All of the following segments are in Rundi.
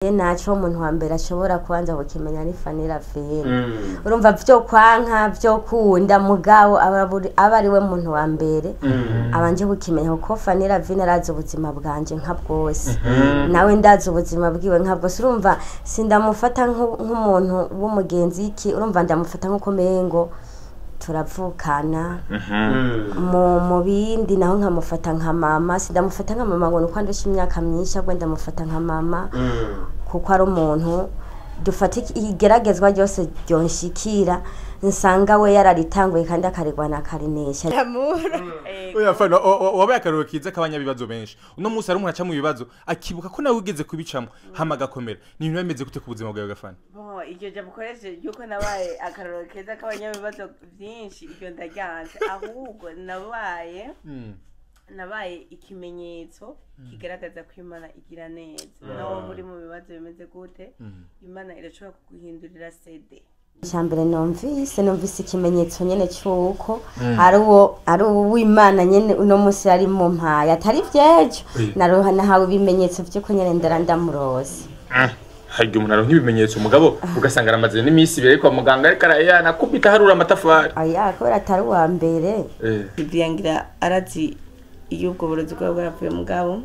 naco umuntu wa mbere ashobora kubanza gukimenya ni Fanny Lavine urumva vyo kwanka vyo kunda mugabo aba ari we muntu wa mbere abanje gukimenya ko Fanny Lavine arazi ubuzima bwanje nka bwose nawe ndazi ubuzima bwiwe nka bwose urumva sindamufata nk'umuntu w'umugenzi iki urumva ndamufata nkuko mengo turavukana mu bindi naho nkamufata nka mama sindamufata nka mama ngo nuko andusha imyaka myinshi ahubwo ndamufata nka mama kuko ari umuntu dufata igeragezwa ryose ryonshikira nsanga we yararitanguye kandi akaregwana akarinesha oya Fanny wabaye akaroro kiza kabanyabibazo benshi uno musi ari umuntu aca mu bibazo akibuka ko nawe ugeze kubicamo hama gakomera ni ibintu bimeze gute ku buzima bwawe Fanny iryo jambo ukoresheje yuko nabaye akaroro keza kabanyabibazo byinshi iryo ndaryanze ahubwo nabaye ikimenyetso kigaragaza ko Imana igira neza nawo muri mu bibazo bimeze gute Imana irashobora kuguhindurira CD Chambere numvise ikimenyetso nyene cyuko ari uw'Imana nyene uno musi ari mu mpaya atari vyejo narohana hawe ibimenyetso vyuko nyene ndarandamurose hari umuntu aronka ibimenyetso umugabo ugasanga aramaze n'imisi ibere kwa muganga ariko arayana kubita harura amatafari aya kubera atari wa mbere ibyangira arazi iyo ubwo burozi bwawe bwaravuye mugabo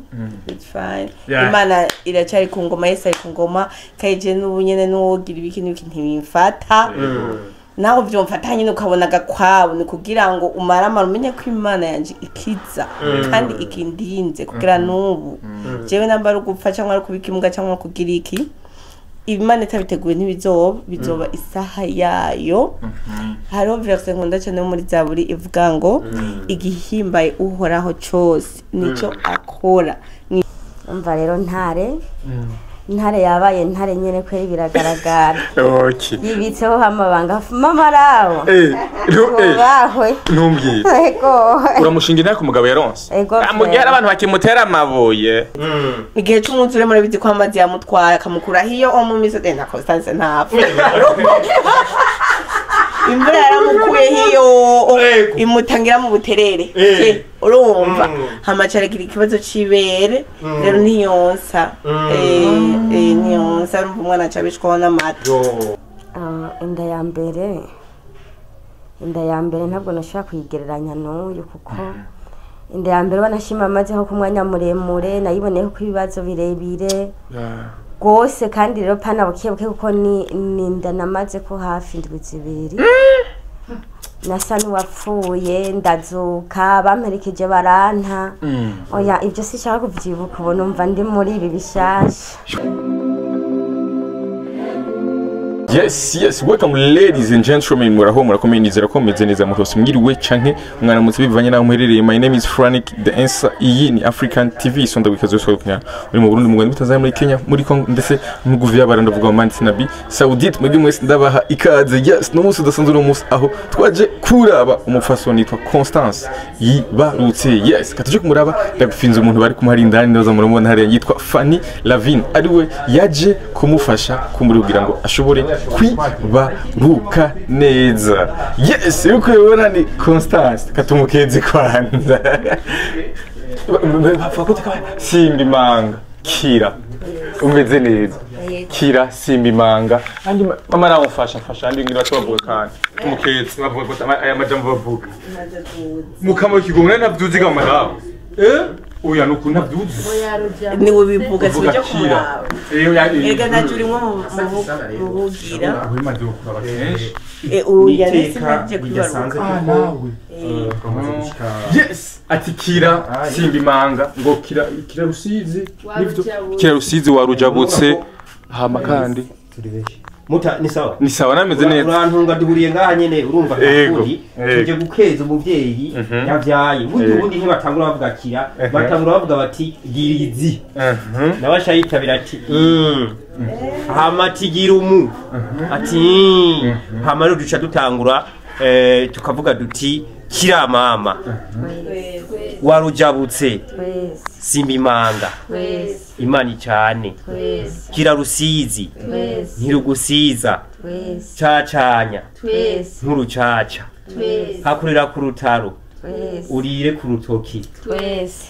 it's fine Imana iracari ku ngoma Yesu ari ku ngoma kaje n'ubunyene n'uwogira ibiki ntibimfata naho vyomfatanye n'ukabona gakwabo ni kugira ngo umaramara umenye ko Imana yanje ikiza kandi ikindinze kugira n'ubu jewe nambara ugupfa cyangwa ari kubikimuga cyangwa kugira iki Imana itabiteguye bizoba isaha yayo hariho verse nkunda cyane muri Zaburi ivuga ngo igihimbaye uhoraho cyose nico akora umva rero ntare yabaye ntare nyene kweri biragaragara okay yibitseho amabanga mama rawo bahwe ntumbwiye ego uramushingira ku mugabo yaronse amugera abantu bakimutera amabuye igihe cy'umunsi ure muri bizi ko amazi yamutwaye akamukura hiyo mu miso na Constance ntapfa imvura yaramukuye hiyo imutangira mu buterere urumva hamacaragira ikibazo cibere rero niyonsa niyonsa urumva umwana acabishwaho n'amata inda ya mbere ntabwo nashobora kuyigereranya n'uyu kuko inda ya mbere wanashima amazeho ku mwanya muremure nayiboneyeho ko ibibazo birebire gose kandi rero pana bukebuke kuko ni inda namaze ko hafi indwi zibiri nasa n'uwapfuye ndazuka bamperekeje baranta oya ibyo sishaka kuvyibuka ubu numva ndi muri ibi bishasha. Yes, welcome ladies and gentlemen, muraho murakomeye nizera ko meze neza mutose mwiriwe canke mwana mutse bivanye naho muherereye. My name is Frank, the answer iyi ni African TV sonda bikazo so kunya uri mu Burundi mu Rwanda mutazaye muri Kenya muri Congo ndetse mu Guvia baranda vuga mu Nabi Saudite mwebwe mwese ndabaha ikaze. Yes, no musi dasanzwe no musi aho twaje kuraba umufasoni yitwa Constance yibarutse. Yes, katuje kumuraba ndagufinze umuntu bari kumuharindani ndaza muramubona hariya yitwa Fanny Lavine ariwe yaje kumufasha kumurubwira ngo ashobore kwibaruka neza. Yes, yuko yabona ni Constance katumukeze kwanza Simbi Manga Kira umeze neza Kira Simbi Manga andi mama aramufasha andi ngira batobavuga kandi umukeze bavuga ko aya majambo bavuga mukamo kigomwe ntabduziga mama oya nuko ntabduzi ni bivuga sije kumuraba ega najuri mwo mubugira wimaze gukora kenshi oya nisimaje kwibaruka nawe yes ati Kira Simbi Manga ngo Kira Rusizi nivyo Kira Rusizi warujabutse hama kandi muta ni sawa nameze neza urantunga duhuriye ngaha nyene urumva kandi tuje gukeza umuvyeyi yavyaye ubundi ntibatangura bavuga Kira batangura bavuga bati girizi nabashayitabira ati hama tigirumu ati hama rero duca dutangura tukavuga duti Kira mama warujabutse Simbi Manga Imani cyane Kira Rusizi ntirugusiza cacanya nturucaca hakurira ku rutaro urire ku rutoki twese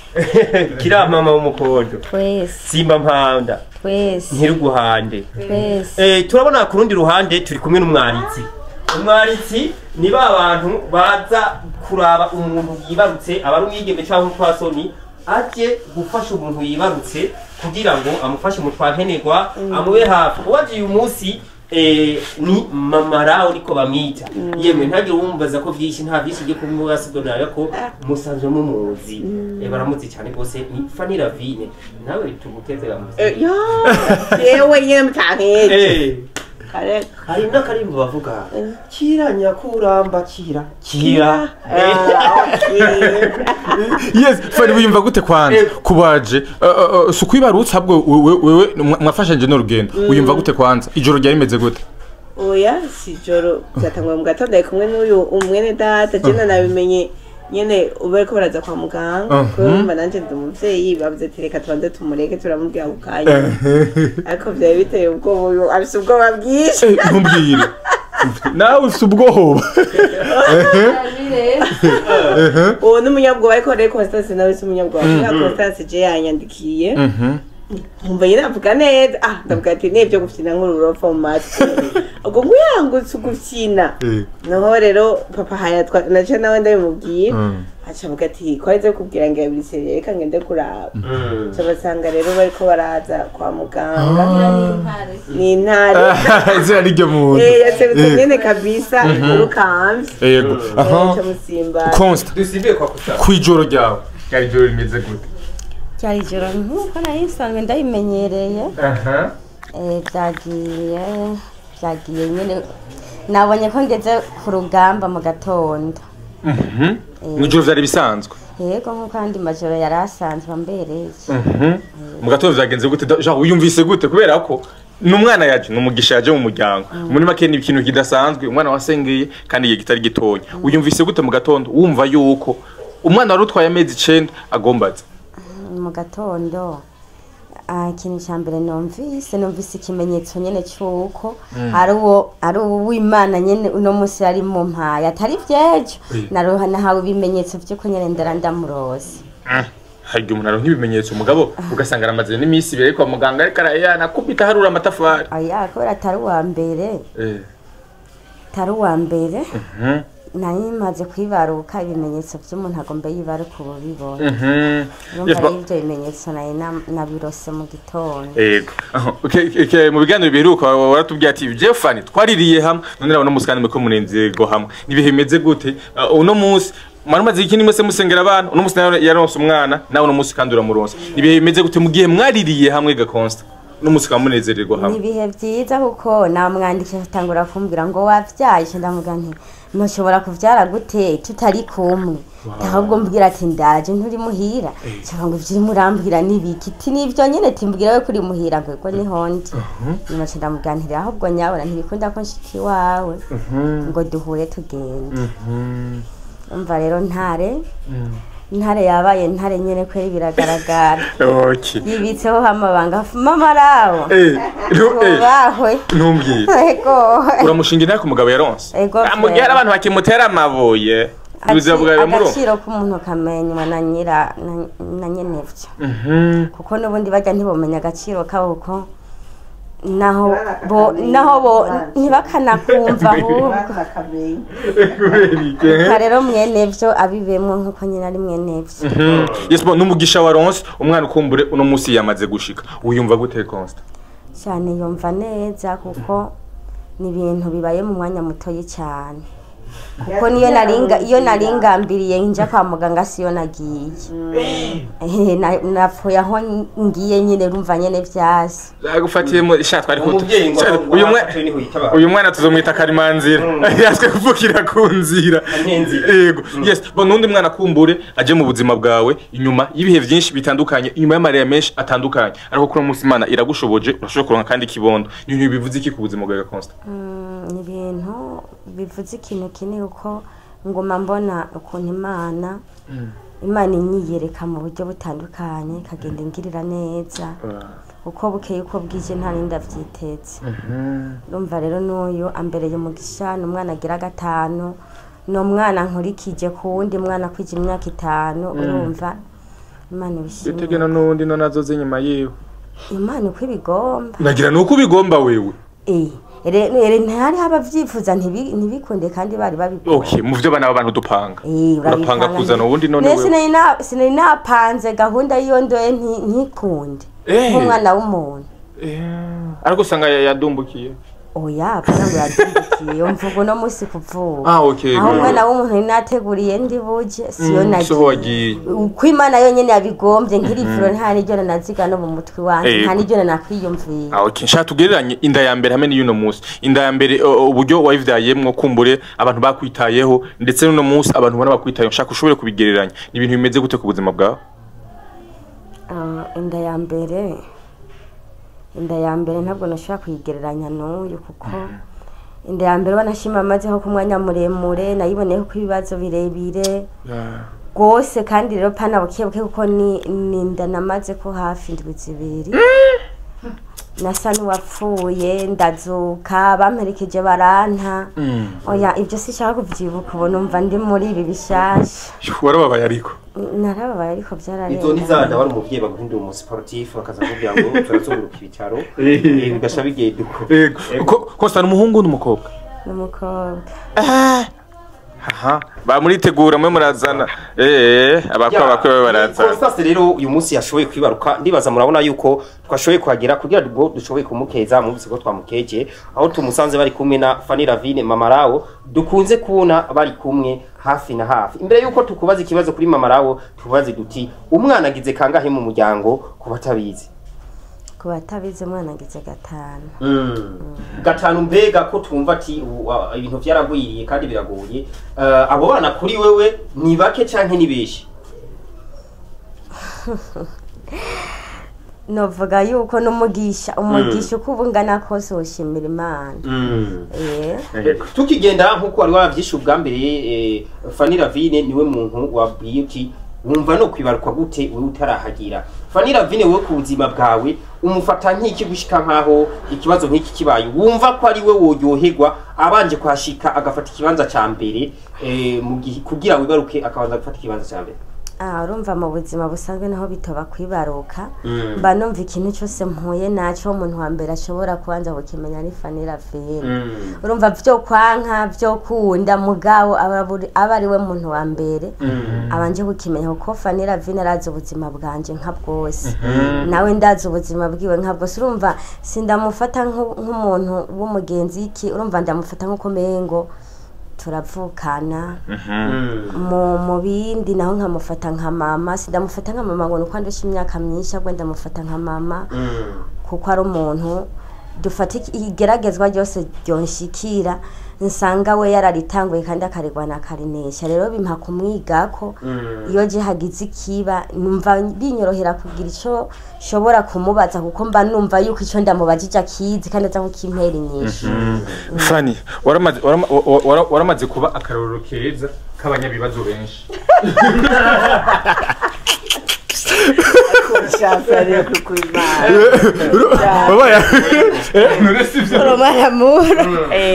kira mama w'umukondo twese simba mpanda twese ntiruguhande twese turabona ku rundi ruhande turi kumwe umwaritsi ni ba bantu baza kuraba umuntu yibarutse abari umwigeme cyangwa umupfasoni aje gufasha umuntu yibarutse kugira ngo amufashe mu twankenerwa amube hafi uwaje uyu munsi ni mama Raho niko bamwita yemwe ntagire wumbaza ko byinshi nta byinshi byo kumubasidonaye ko musanzwe mumuzi baramutse cyane rwose ni Fanny Ravine nawe tugutezera mu yewe nyine mutankeye hari n'akarimbo bavuga kira nyakuramba kira yes Fanny wiyumva gute kwanza kubaje sukwibarutsa bwo wewe mwafashanje n'urugendo wiyumva gute kwanza ijoro ryari rimeze gute oya si joro byatangwa mu gatondo kumwe n'uyu umwene data jena nabimenye nyene ubereko baraza kwa muganga kumva nanje ndi umuvyeyi bavuze ati reka tubanze tumureke turamubwira ukanya ariko byari biteye ubwoba afise ubwoba bwinshi ntumbwire nawe ufise ubwoba uwo n'umunyabwoba ariko rero Constance nawe si umunyabwoba Constance je yanyandikiye umva yiravuga neza ndavuga ati nebyo gufina nk'ururofa mu matwi ubwo nguyangutse ugufina naho rero papa hayatwa naje nawe ndabimubwiye acavuga ati kwarize kubwira ngo yabise reka ngende kuraba cyabasanga rero bariko baraza kwa muganga ni intare izina ryo muntu yasebetse nyene kabisa urukamvye yego musimba Consta dusibiye kwa kusa kwijoro ryawe cyari joro rimeze gute cyari joro nkuko nayisanzwe ndayimenyereye byagiye nyine nabonye ko ngeze ku rugamba mu gatondo mwijoro vyari bisanzwe yego nkuko andi majoro yari asanzwe ambereye mu gatondo vyagenze gute genre wiyumvise gute kubera ko numwana yaje numugisha yaje mu muryango muri make ni ikintu kidasanzwe umwana wasengeye kandi igihe kitari gitonya wiyumvise gute mu gatondo wumva yuko umwana wari utwaye amezi 9 agombaza mu gatondo ikintu cya mbere numvise ikimenyetso nyene cyuko ari uw'Imana nyene uno munsi yari mu mpaya atari vyejo nahawe ibimenyetso vy'uko nyene ndamurose hari umuntu aronka ibimenyetso umugabo ugasanga aramaze n'imisi ibere kwa muganga ariko nakubita harura amatafari oya kubera atari uwa mbere nari maze kwibaruka ibimenyetso by'umuntu agomba yibaruka ubu bibona numva ibyo bimenyetso nayo nabirose mu gitondo yego mu biganiro biheruka waratubwiye ati Fanny twaririye hamwe none urabona musikani meko munenzego hamwe nibihe bimeze gute uno munsi marumaze ikindi mwese musengera abana uno munsi yaronse umwana nawe uno munsi kandi uramuronse nibihe bimeze gute mu gihe mwaririye hamwe ga Consta n'umusika munezererwa hamwe nibihe byiza kuko namwandikira atangura kumbwira ngo wavyaye ndamuga nti ntushobora kuvyara gute tutari kumwe ahubwo mbwira ati ndaje nturi muhira cyangwa ngo ivyo murambwira nibiki ti nivyo nyene timbwira we kuri muhira ngo niho ndi nyuma ndamuganira ahubwo nyabona ntibikunda ko nshiki wawe ngo duhure tugende umva rero ntare yabaye ntare nyene kweri biragaragara yibitseho amabanga mama Raho bahwe ntumbwiye ego uramushingira ku mugabo yaronse amugera abantu bakimutera amabuye agaciro k'umuntu kamenywa na nyenevyo kuko n'ubundi bajya ntibomenya agaciro kabo kuko naho bo ntibakanakumva ahubwo rero mwenevyo abibemwo nkuko nyine ari mwenevyo yesbo n'umugisha waronse umwana ukumbure uno munsi yamaze gushika uyumva gute Consta cyane yumva neza kuko ni ibintu bibaye mu mwanya mutoyi cyane kuko iyo naringambiriye nja kwa muganga siyo nagiye napfuye aho ngiye nyine rumva nyene vyasi agufatiye mu ishatwa ariko uyu mwana tuzomwita Karimanzira yaswe kuvukira ku nzira yego yes nundi mwana kumbure aje mu buzima bwawe inyuma y'ibihe byinshi bitandukanye inyuma y'amarira menshi atandukanye ariko kuri umunsi Imana iragushoboje urashobora kuronka kandi kibondo ibintu bivuze iki ku buzima bwawe Consta ni ibintu bivuze ikintu kinini uko ngoma mbona ukuntu Imana inyiyereka mu buryo butandukanye kagenda ingirira neza uko bukeye uko bwije nta ninda vyitetse urumva rero n'uyu ambereye umugisha n'umwana agira 5 no mwana nkurikije ku wundi mwana kwije imyaka 5 urumva Imana ibishimye itegena nundi no nazoze nyuma yewe Imana uko ibigomba nagira nuko ubigomba wewe ere ntari habavyifuza ntibikunde kandi bari babikora okay mu vyo bana abantu dupanga urapanga kuzana ubundi none wewe sinari napanze gahunda yiyo ndoye ntikunde nk'umwana w'umuntu ariko usanga yadumbukiye oya ngo yadumbukiye umvugo no musi kuvuga okay aho umwana w'umuntu nateguriye ndi buje siyo nagiye uko Imana yonyene yabigombye nkirivuro nta nijyo naziga no mu mutwe wanje nta nijyo nakwiyumviye okay nsha tugereranye inda ya mbere hamwe n'uno musi inda ya mbere uburyo wayivyayemwo kumbure abantu bakwitayeho ndetse n'uno musi abantu bana bakwitayeho nshaka ushobore kubigereranya ni ibintu bimeze gute ku buzima bwawe inda ya mbere ntabwo nashaka kuyigereranya n'uyu kuko inda ya mbere wanashima amazeho ku mwanya muremure nayiboneyeho ko ibibazo birebire rwose kandi rero pana bukebuke kuko ni inda namaze ko hafi indwi zibiri nasa n'uwapfuye ndazuka bamperekeje baranta oya ibyo sishaka kuvyibuka ubu numva ndi muri ibi bishasha warababaye ariko narababaye ariko byararenga izo nizanda bari umuvyeyi baguhindura umu sportif bakaza kugira ngo turazunguruka ibitaro bigasha bigenda uko Constant umuhungu n'umukobwa aha bamuritegura mwe murazana abakwe barazana Constant rero uyu munsi yashoboye kwibaruka ndibaza murabona yuko twashoboye kuhagera kugira ngo dushoboye kumukeza mu bise ko twamukeje aho tumusanze bari kumwe na Fanny Ravine mama rawo dukunze kubona bari kumwe hafi na hafi imbere yuko tukubaza ikibazo kuri mama rawo tubaze duti umwana agize kangahe mu muryango kubatabizi umwana agize 5 gatanu mbega ko twumva ati ibintu byaragwiriye kandi biragoye abo bana kuri wewe ni bake canke ni beshi novuga yuko umugisha uko ubungana kose ushimira Imana tukigenda nkuko wari wavyishe ubwa mbere Fanny Ravine niwe muntu wabwiye uti wumva no kwibaruka gute wewe utarahagira Fanny Ravine wewe ku buzima bwawe umufata nk'iki gushika nkaho ikibazo nk'iki kibaye wumva ko ari we woyoherwa abanje kwashika agafata ikibanza ca mbere mu gihe kugira wibaruke akabanza gufata ikibanza ca mbere urumva mu buzima busanzwe naho bitoba kwibaruka mba numva ikintu cyose mpuye naco umuntu wa mbere ashobora kubanza gukimenya ni Fanny Ravine urumva byo kwanka byo kunda mugabo abari we muntu wa mbere abanje gukimenya ko Fanny Ravine arazi ubuzima bwanje nka bwose nawe ndazi ubuzima bwiwe nka bwose urumva sindamufata nk'umuntu w'umugenzi iki urumva ndamufata nk'uko mengo turavukana mu bindi naho nkamufata nka mama sindamufata nka mama ngo nuko ndusha imyaka myinshi agwe ndamufata nka mama kuko ari umuntu dufata igeragezwa ryose ryonshikira nsanga we yararitanguye kandi akaregwana akarinesha rero bimpa kumwigako iyo je hagize ikiba numva binyorohera kugira ico shobora kumubaza kuko mba numva yuko ico ndamubajije akizi kandi aza kukimpera inyinshi Fanny waramaze kuba akarorero keza k'abanyabibazo benshi Shafari kukuima. Baba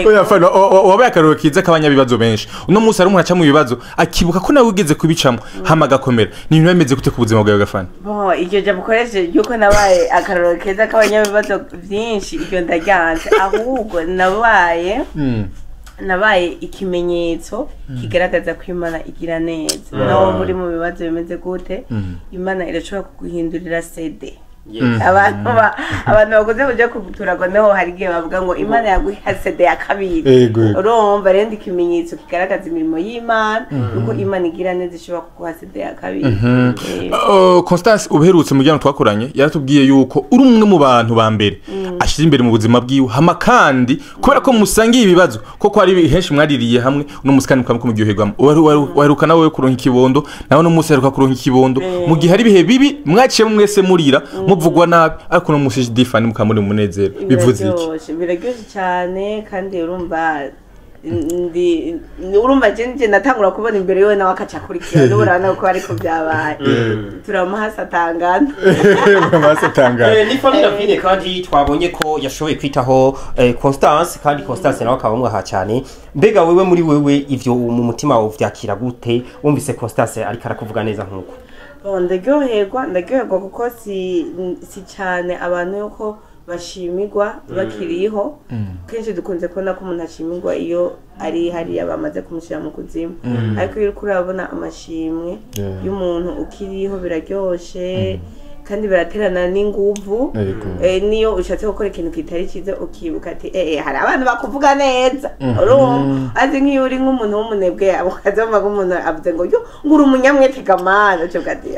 oya Fanny wabaye akarorero kiza k'abanyabibazo benshi uno munsi ari umuntu aca mu bibazo akibuka ko nawe ugeze kubicamo hama gakomera ni ibintu bimeze gute ku buzima bwawe Fanny bo iryo je mukoreshe yuko nabaye akarorero keza k'abanyabibazo byinshi iryo ndajyanze ahubwo nabaye ikimenyetso kigaragaza ko Imana igira neza naho muri mu bibazo bimeze gute Imana irashobora kuguhindurira CD abantu baguze kujya kuturagwa naho hari gihe bavuga ngo Imana yaguha CD ya kabiri urumva rero ikimenyetso kigaragaza imirimo y'Imana nuko Imana igira neza ishobora kuguha CD ya kabiri Constance ubuherutse mu gihe twakoranye yaratubwiye yuko uri umwe mu bantu ba mbere ashira imbere mu buzima bwiwe hama kandi kubera ko musangiye ibibazo koko ari henshi mwaririye hamwe no musikani mukamwe kumuryoherwamo waheruka nawe kuronka ikibondo nawe no musi heruka kuronka ikibondo mu gihe hari bihe bibi mwaciye mwese murira muvugwa nabi ariko no musi Fanny mukamuri munezero bivuze iki biraryoshye cyane kandi urumva urumva je natangura kubona imbere yowe nawe akacakurikira n'urana ko ariko byabaye turamuhasatangana ni famille Ravine kandi twabonye ko yashoboye kwitaho Constance kandi Constance nawe akaba umwaha cyane mbega wewe muri wewe ivyo mu mutima wawe vyakira gute wumvise Constance ariko arakuvuga neza nkuko ndagyoherwa kuko si cyane abantu yuko bashimirwa bakiriho kenshi dukunze kubona ko umuntu ashimirwa iyo ari hariya bamaze kumushyira mu kuzimu ariko iyo uriko urabona amashimwe y'umuntu ukiriho biraryoshe kandi biraterana n'inguvu niyo ushatse gukora ikintu kitari cyiza ukibuka ati hari abantu bakuvuga neza azi nk'iyo uri nk'umuntu w'umunebwe ukazoma nk'umuntu avuze ngo ngura umunyamwete kamana cyo gati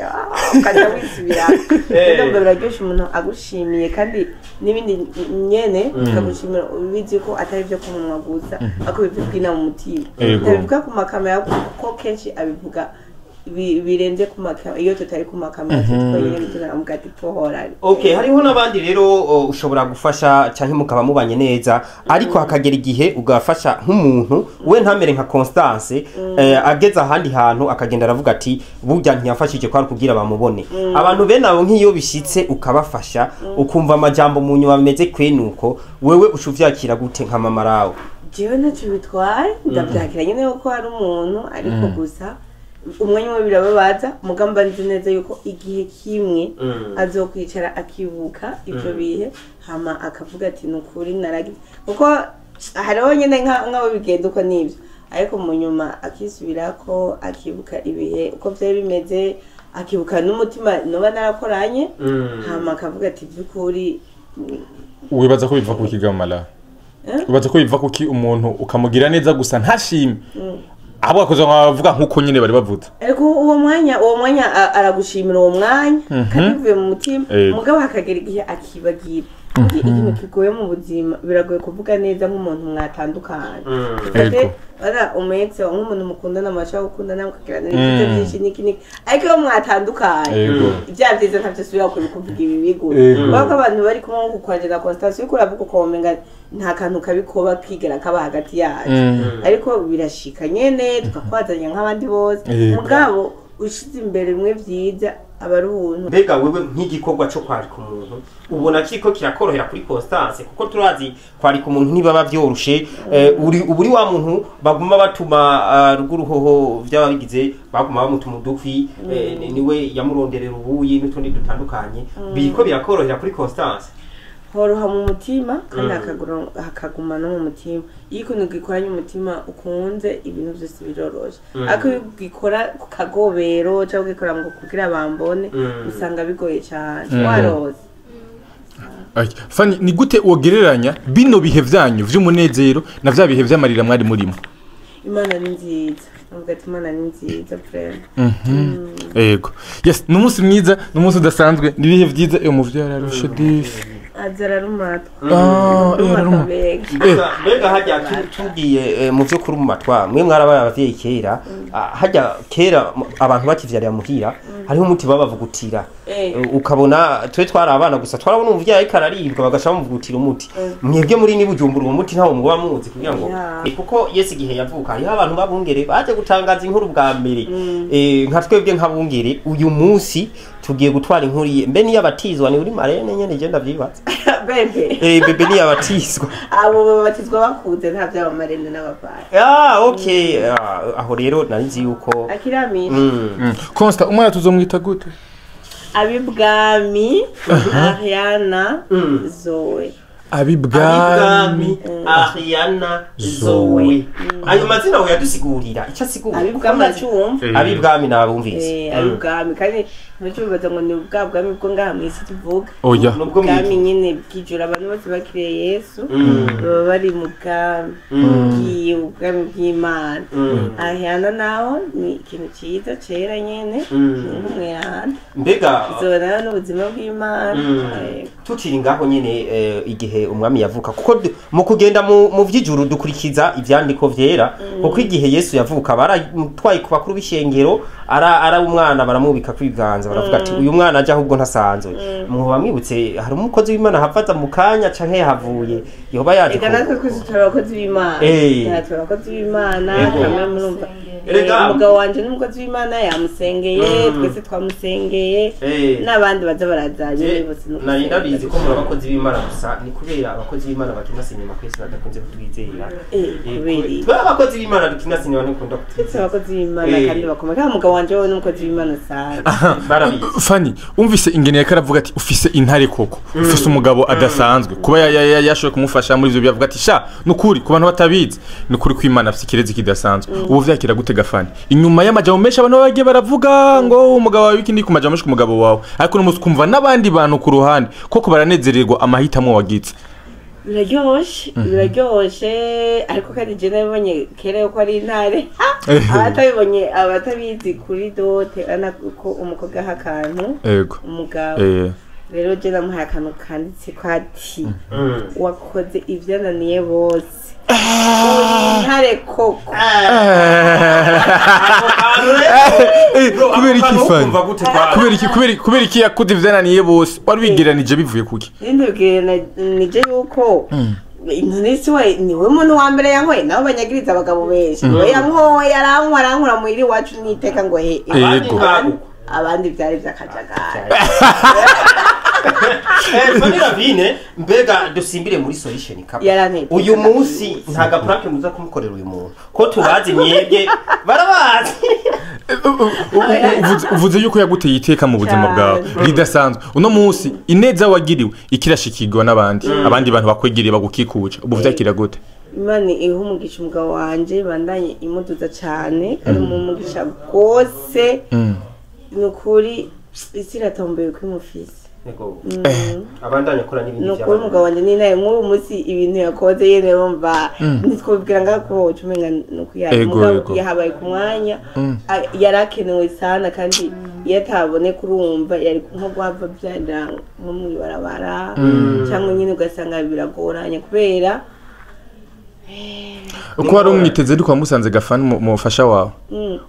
ukajya wisubira rero biraryoshe umuntu agushimiye kandi n'ibindi nyene ukagushimira ubizi ko atari byo kumunwa gusa ako bivuga mu mutima bivuga ku makamera kuko kenshi abivuga birenze ku makamera iyo tutari ku makamera twonyine tunamuga ati pohorari hariho n'abandi rero ushobora gufasha cyangwa mukaba mubanye neza ariko hakagera igihe ugafasha nk'umuntu we ntamere nka Constance ageze ahandi hantu akagenda aravuga ati burya ntiyafashije ko ari kugira bamubone abantu bene abo nk'iyo bishitse ukabafasha ukumva amajambo mu nyuma bameze kwenuko wewe ushuvyakira gute nka mama rawe jewe ntacyo bitwaye ndabyakira nyine ko hari umuntu ariko gusa umwanya we birababaza mugamba nzi neza yuko igihe kimwe azokwicara akibuka ivyo bihe hama akavuga ati nukuri naragize kuko hariho nyine nk'abo bigenda uko nivyo ariko mu nyuma akisubirako akibuka ibihe uko vyari bimeze akibuka n'umutima noba narakoranye hama akavuga ati vy'ukuri wibaza ko biva ku kigamala wibaza ko biva kuki umuntu ukamugira neza gusa ntashime abo akoze bavuga nkuko nyine bari bavuze ariko uwo mwanya aragushimira uwo mwanya kandi bivuye mu mutima mugabo hakagera igihe akibagira ikintu kigoye mu buzima biragoye kuvuga neza nk'umuntu mwatandukanye ara umetse nk'umuntu mukundana amasha gukundana mukagirana n'ibyo byinshi niki ariko iyo mwatandukanye ibya byiza ntavyo subira kuvuga ibi bigo bako abantu bari kumwe nko kwandira Constance yuko uravuga ko womenga nta kantu kabikoba kwigera kaba hagati yacu ariko birashika nyene tukakwazanya nk'abandi bose mugabo ushize imbere bimwe vyiza abaruhuntu mbega wewe nk'igikorwa cyo kwarika umuntu ubona kiko kirakorohera kuri Constance kuko turazi kwarika umuntu ntibaba byorushe uburi wa muntu baguma batuma ruguruhoho by'ababigize baguma bamutuma udukwi niwe yamuronderera ubuyi n'utundi dutandukanye biko birakorohera kuri Constance horoha mu mutima kandi hakaguma no mu mutima iyo ikintu gikoranye umutima ukunze ibintu byose biroroshe ariko iyo ugikora ku kagobero cyangwa ugikora ngo kugira bambone usanga bigoye cyane waroze Fani ni gute wogereranya bino bihe vyanyu vy'umunezero na vya bihe vy'amarira mwari murimo Imana ni nziza ugati Imana ni nziza friend yego yes numunsi mwiza numunsi udasanzwe nibihe vyiza iyo muvyara rushe disi azara rumata mbega hajya tugiye mu byo kuri mu matwa mwe mwarabaye abavyeyi kera hajya kera abantu bakivyarira muhira hariho umuti babavugutira ukabona twe twari abana gusa twarabona umuvyayi kararibwa bagasha bamuvugutira umuti mwebwe muri ni Bujumbura uwo muti ntawo muba muzi kugira ngo kuko Yesu igihe yavuka hariho abantu babungere baje gutangaza inkuru bwa mbere nka twebwe nk'abungere uyu munsi tugiye gutwara inkuru mbe ni yabatizwa ni uri marene nyene je ndavyibaza bebe ni yabatizwa abo babatizwa bakuze nta byaba marene n'ababaye okay aho rero narizi yuko akiramira Consta umwana tuzomwita gute abibwami Ariana Zoe abibwami Ariana Zoe ayo mazina we yadusigurira icyo asigura abibwami cyumva abibwami nabumvise abibwami kandi ntubibaza ngo ni ubwabwami bwo ngaha mu isi tuvuga nubwo bwami nyine bwijura abantu bose bakiriye Yesu baba bari mu ubwami bw'Imana Ariana naho ni ikintu cyiza cera nyene n'umwana mbega zona n'ubuzima bw'Imana tukiri ngaho nyene igihe umwami yavuka kuko mu kugenda mu vy'ijuru dukurikiza ivyandiko vyera kuko igihe Yesu yavuka baratwaye ku bakuru b'ishengero ara umwana baramubika kwiganza baravuga ati uyu mwana aje ahubwo ntasanzwe muba mwibutse hari umukozi w'Imana hafata mu kanya canke yahavuye yoba yaje eka natwe twese abakozi b'Imana natwe abakozi b'Imana kamwe murumva umugabo wanje n'umukozi w'Imana yamusengeye twese twamusengeye n'abandi baza barazanye bose nari ndabizi ko muri abakozi b'Imana gusa ni kubera abakozi b'Imana bakina sinema kwese badakunze kutwizera kubera abakozi b'Imana dukina sinema n'ukunda kutwizera abakozi b'Imana kandi bakomeye kandi umugabo wanje wowe n'umukozi w'Imana sana barabizi Fanny umvise ingene yakaravuga ati ufise intare koko ufise umugabo adasanzwe kuba yashoboye kumufasha muri ivyo byavuga ati sha nukuri ku bantu batabizi nukuri kw'Imana afise kirezi kidasanzwe ubu vyakira gutega Fanny inyuma y'amajambo menshi abantu bagiye baravuga ngo umugabo wawe ikindi ku majambo menshi ku mugabo wawe ariko no muskumva nabandi bantu ku ruhande koko baranezererwa amahitamo wagize biraryoshe ariko kandi je nabonye kera yuko ari intare abatabibonye abatabizi kuri dote ko umukobwa aha akantu umugabo rero je namuhaye akantu kanditse ko ati wakoze ivyananiye bose intare koko kubera iki yakuze ivyananiye bose wari wigeranije bivuye kuki nije yuko intonesi we niwe muntu wa mbere yankoye nabo banyagiriza abagabo benshi niwe yankoye arankora muhira iwacu niteka ngo he abandi vyari vy'akajagari Fanira Vine mbega dusimbire muri solution cup uyu munsi ntaga prank muza kumukorera uyu muntu ko tubazi mwebwe barabazi uvuze yuko yaguteye iteka mu buzima bwawe ridasanzwe uno munsi ineza wagiriwe ikirashikirwa n'abandi abandi bantu bakwegereye bagukikuca ubu vyakira gute Imana iho umugisha umugabo wanje bandanye imuduza cyane ari mu mugisha gose nukuri isiratomboye kwimufisi abandanya akora n'ibindi by'abandi no umugabo wanje ni naye mu munsi ibintu yakoze yene bumva nitwobwira ngako ucumenga no kuyari mugabo yahabaye ku mwanya yarakenewe sana kandi yatabone kurumva yari nko gwava byanda nko mu barabara cyangwa nyine ugasanga biragoranye kubera uko wari umwiteze ariko wamusanze Gafani mu mufasha wawe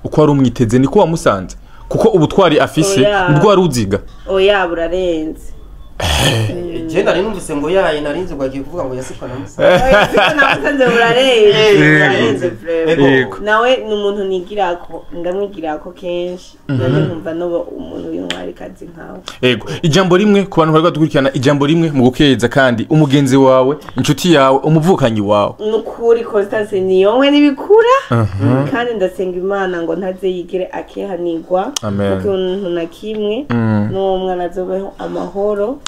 uko wari umwiteze niko wamusanze kuko ubutwari afise nibwo wari uziga oya burarenze je nari numvise ngo yaye narinze ngo agiye kuvuga ngo yasikwa na musa namusanze burarenze nawe ni umuntu nigirako ndamwigirako kenshi none nkumva no umuntu w'intwari kazi nkawe yego ijambo rimwe ku bantu bari gukurikirana ijambo rimwe mu gukeza kandi umugenzi wawe inshuti yawe umuvukanyi wawe nukuri Constance niyonwe nibikura kandi ndasenga Imana ngo ntaze yigire akehanirwa kuko na kimwe no mwana azobeho amahoro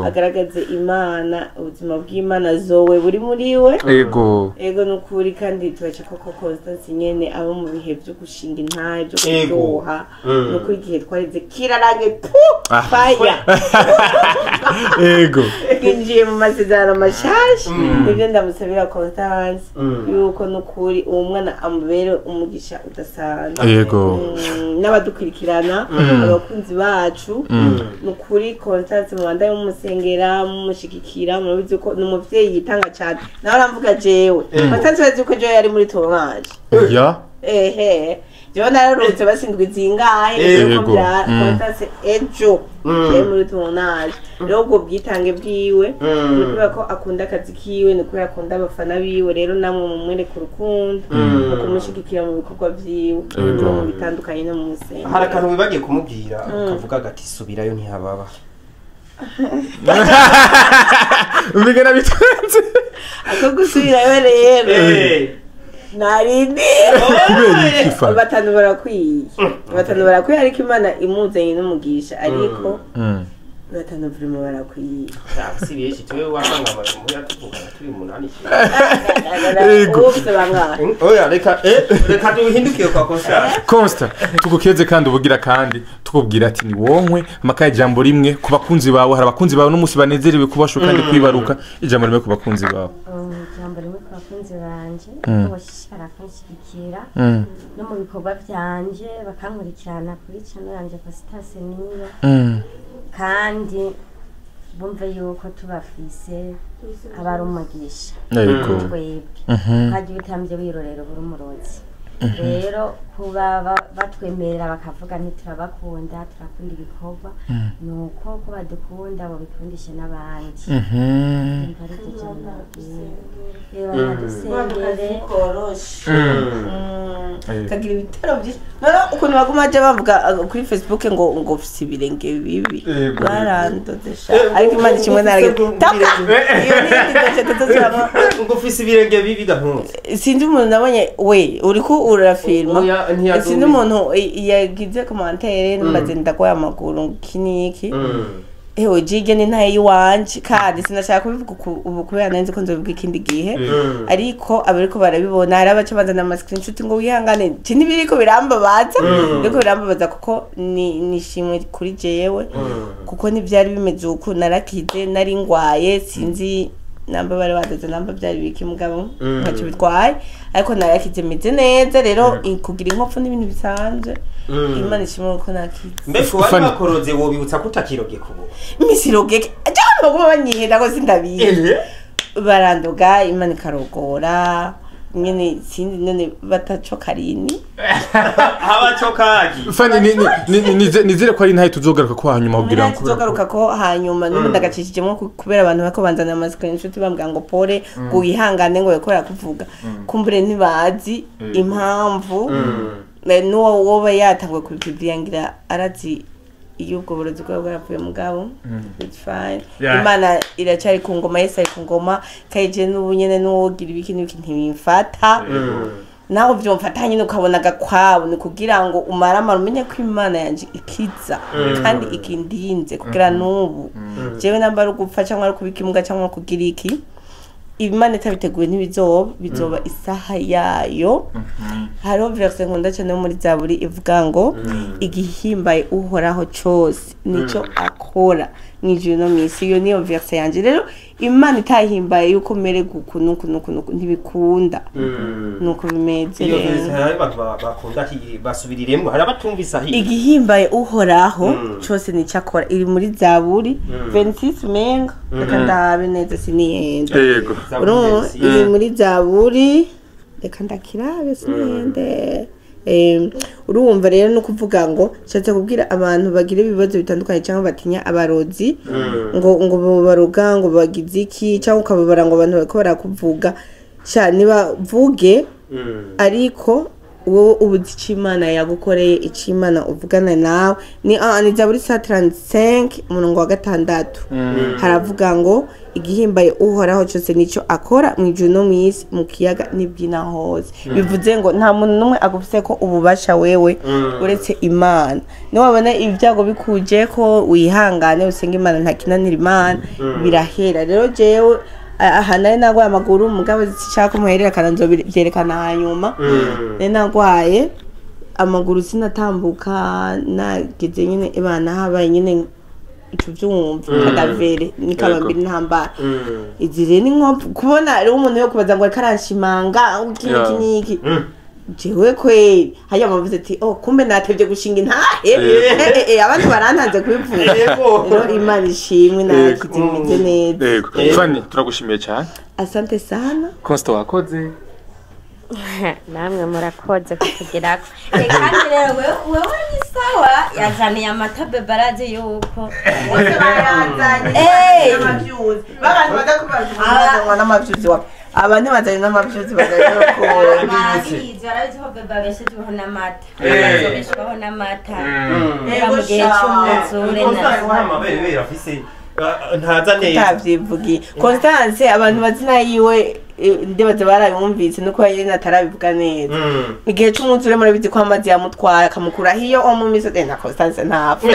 agaragaze Imana ubuzima bw'Imana zowe buri muri we yego nukuri kandi tubace koko Constance nyene abo mu bihe byo gushinga intaye byo kuryoha nukuri igihe twarize kirarange fire yego kinjiye mu masezerano mashasha nibyo ndamusabira Constance yuko nukuri uwo mwana amubere umugisha udasanzwe yego n'abadukurikirana abakunzi bacu nukuri Constance mwanda y'umusengera mushigikira murabizi ko n'umuvyeyi yitanga cyane naho aramvuga jewe Constance bazi ko jewe yari muri tournage jewe nararutse basindwi zingahe nuko bya Constance ejo yari muri tournage rero ubwo bwitange bwiwe kubera ko akunda akazi kiwe ni kubera akunda abafana biwe rero namwe mumwere ku rukundo no kumushigikira mu bikorwa vyiwe mu bitandukanye no mu musengero hari akantu bibagiye kumubwira akavuga gati subirayo ntihababa ubigana bitwenze ako gusubirayo rero narindi batanu barakwiye ariko Imana imuzanye n'umugisha ariko batanu vrimo barakwiye sibiyeshi tuwe wasanga mu yatuvuga turi munani oya reka duhindukiye kwa Consta tugukeze kandi ubugira kandi tukubwira ati ni wonkwe makaye jambo rimwe ku bakunzi bawe hari abakunzi bawe n'umunsi banezerewe kubasho kandi kwibaruka ijambo rimwe ku bakunzi bawe ijambo rimwe ku bakunzi banje bashishikara kunshigikira no mu bikorwa byanje bakankurikirana kuri channel yanje Constance niyo kandi bumve yuko tubafise abari umugisha twebwe kandi bitambye birorero buri umurozi rero kuba batwemerera bakavuga ntiturabakunda turakunda ibikorwa nuko ko badukunda babikundishe n'abandi kagira ibitero byinshi ukuntu baguma baje bavuga kuri Facebook ngo ufise ibirenge bibi barandoze sha ariko Imana kimwe naragenda ngo ufise ibirenge bibi gahunze sinzi umuntu nabonye we uriko urafilma sinzi umuntu yagize commentaire nimaze ndakwa amaguru kiniki ewe jige ni ntaye yiwanje kandi sinashaka kubivuga ubu kubera nanze ko nzobivuga ikindi gihe ariko abariko barabibona ari abaca bazana ama screenshot ngo wihangane nibiriko birambabaza ariko birambabaza kuko ni shimwe kuri jewe kuko nivyari bimeze uko narakize nari ngwaye sinzi namba bari badaze namba byari biki mugabo ntacyo bitwaye ariko narakize meze neza rero kugira inkopfu n'ibintu bisanzwe Imana ishimwe ko nakize mbese wari bakoroze wobibutsa kutakiroge kubo misiroge cyane baguma banyihenda ko sindabiye barandoga Imana ikarogora nyene sindi none bataco karini abaco kaji fani nizere ko ari ntaye tuzogaruka ko hanyuma kugira ngo tuzogaruka ko hanyuma n'ubu ndagacishijemo kubera abantu bako banzana ama screenshot bambwa ngo pole guhangane ngo yakora kuvuga kumbure ntibazi impamvu nuwo woba yatangwe kubiyangira arazi iyo ubwo burozi bwa bwaravuye mugabo it's fine Imana iracyari ku ngoma Yesu ari ku ngoma kaje n'ubunyene n'uwogira ibiki n'ibiki ntibimfata naho byomfatanye ukabona gakwabo ni kugira ngo umaramara umenye ko Imana yanje ikiza kandi ikindinze kugira n'ubu jewe nambara ugupfa cyangwa ari kubikimuga cyangwa kugira iki Imana itabiteguye bizoba isaha yayo hariho verse nkunda cyane muri Zaburi ivuga ngo igihimbaye uhoraho cyose nico akora n'ijuru no mwisi iyo niyo verse yanje rero Imana itahimbaye yuko mere gukunuku ntibikunda nuko bimeze iyo verse hari bakunda basubiriremo hari abatumvisa hi igihimbaye uhoraho cyose nico akora iri muri Zaburi 26 menga reka ndabe neza siniyenda yego iri muri Zaburi reka ndakirabe siniyende urumva rero no kuvuga ngo nshatse kubwira abantu bagira ibibazo bitandukanye cyangwa batinya abarozi ngo baruga ngo bagize iki cyangwa ukababara ngo abantu bako barakuvuga cyane bavuge ariko wowe ubuzi cy'Imana yagukoreye ic'Imana uvugana nawe ni Zaburi 35 umurongo wa 6 haravuga ngo igihimbaye uhoraho cyose nico akora mu ijuru no mwisi mu kiyaga n'ibyina hose bivuze ngo nta muntu numwe agufise ko ububasha wewe uretse Imana ni wabona ibyago bikuje ko wihangane usenga Imana ntakinanira Imana birahera rero jewe aha nari nagwaye amaguru mugabo zishaka muherera kananzo byerekana hanyuma nagwaye amaguru sinatambuka nageze nyine Imana habaye nyine ico byumva kadavere nikabambira intambara izire ni nko kubona ari umuntu yo kubaza ngo karanshimanga ukiniki jewe kweli hajya bavuze ati kumbe natevye gushinga intahe abantu barantanze kubivuga rero Imana ishimwe nakizimize neza yego Fanny turagushimiye cyane asante sana Constant wakoze namwe murakoze kutugirako kandi rero wewe ni sawa yazaniye amata bebaraje yuko amavyuzi babantu badakubaza n'amavyuzi wapi abantu bazanye n'amavyuzi bazanye ko babizi barabiziho beba beshejeho n'amata bazobeshwaho n'amata mu gihe cy'umuzure ntaza neza tavyivugiye Constance abantu bazina yiwe ndibaze barabumvise nuko yari natarabivuga neza igihe cy'umuzure muri bizi ko amazi yamutwara akamukura hiyo mu misozi na Constance ntapfa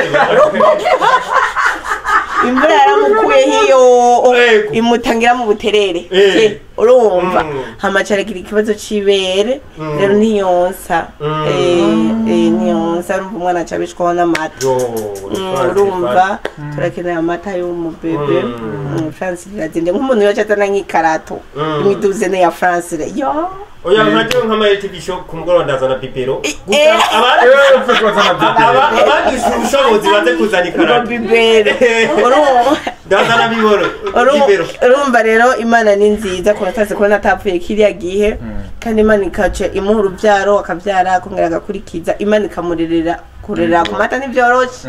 imvura yaramukuye hiyo imutangira mu buterere urumva hamacarekira ikibazo c'ibere rero ntiyonsa ntiyonsa urumva umwana acabishwaho n'amata urumva turakeneye amata y'umubebe France irazinde nk'umuntu yoca azana nk'ikarato imiduzene ya France yo oya nkaje nk'ama TV show kumugoro ndazana pipero abandi ubushobozi baze kuzana ikarato bibere ndazana biboro urumva rero Imana ni nziza ko nataze ko natapfuye kiriya gihe kandi Imana ikace imuha urubyaro akabyara akongera agakurikiza Imana ikamurerera kurera ku mata n'ibyoroshe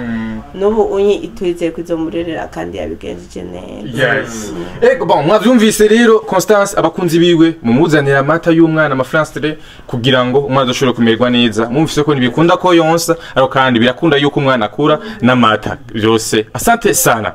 n'ubu unyi itwizeye kuzomurerera kandi yabigenjeje neza. Yes. Ego bon mwavyumvise rero Constance abakunzi biwe mumuzanira amata y'umwana amafrancere kugira ngo umwana ashobore kumererwa neza. Mumvise ko nibikunda ko yonsa ariko kandi birakunda yuko umwana akura n'amata byose. Asante sana.